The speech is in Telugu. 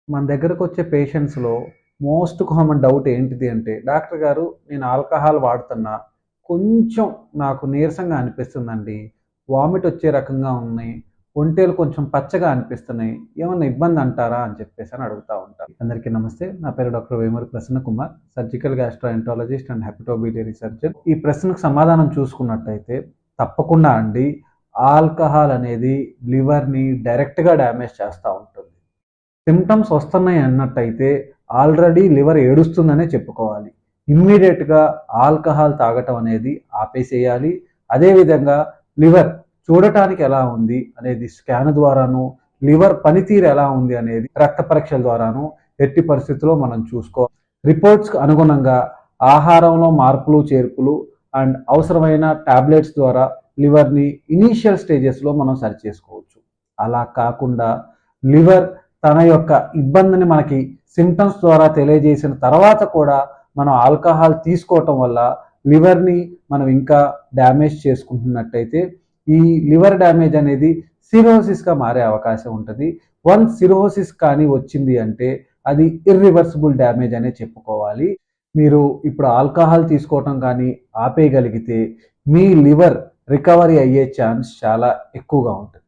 మన దగ్గరకొచ్చే పేషెంట్స్‌లో మోస్ట్ కామన్ డౌట్ ఏంటిది అంటే, డాక్టర్ గారు నేను ఆల్కహాల్ వాడుతున్నా, కొంచెం నాకు నీరసంగా అనిపిస్తుందండి. వామిట్ వచ్చే రకంగా ఉన్నాయి. ఒంటేలు కొంచెం పచ్చగా అనిపిస్తున్నాయి. ఏమన్నా ఇబ్బంది అంటారా? అని చెప్పేసని అడుగుతా ఉంటారు. అందరికీ నమస్తే. నా పేరు doctor Vemuri Prasanna Kumar. Surgical gastroenterologist and hepatobiliary surgeon. ఈ ప్రశ్నకు సమాధానం చూసుకున్నట్టయితే తప్పకుండా అండి. ఆల్కహాల్ అనేది లివర్‌ని డైరెక్ట్‌గా డ్యామేజ్ చేస్తా ఉంటుంది. సిమ్టమ్స్ వస్తున్నాయి అన్నట్టయితే ఆల్రెడీ లివర్ ఏడుస్తుందనే చెప్పుకోవాలి. ఇమ్మీడియట్‌గా ఆల్కహాల్ తాగటం అనేది ఆపేసేయాలి. అదేవిధంగా లివర్ చూడటానికి ఎలా ఉంది అనేది స్కాన్ ద్వారాను, లివర్ పనితీరు ఎలా ఉంది అనేది రక్త పరీక్షల ద్వారాను ఎట్టి పరిస్థితుల్లో మనం చూసుకోవాలి. రిపోర్ట్స్‌కి అనుగుణంగా ఆహారంలో మార్పులు, చేర్పులు అండ్ అవసరమైన టాబ్లెట్స్ ద్వారా లివర్‌ని ఇనీషియల్ స్టేజెస్‌లో మనం సరిచేసుకోవచ్చు. అలా కాకుండా లివర్ తన యొక్క ఇబ్బందిని మనకి సిమ్టమ్స్ ద్వారా తెలియజేసిన తర్వాత కూడా మనం ఆల్కహాల్ తీసుకోవటం వల్ల లివర్‌ని మనం ఇంకా డ్యామేజ్ చేసుకుంటున్నట్టయితే ఈ లివర్ డ్యామేజ్ అనేది సిరోసిస్‌గా మారే అవకాశం ఉంటుంది. వన్స్ సిరోసిస్ కానీ వచ్చింది అంటే అది ఇర్రివర్సిబుల్ డ్యామేజ్ అనే చెప్పుకోవాలి. మీరు ఇప్పుడు ఆల్కహాల్ తీసుకోవటం కానీ ఆపేయగలిగితే మీ లివర్ రికవరీ అయ్యే ఛాన్స్ చాలా ఎక్కువగా ఉంటుంది.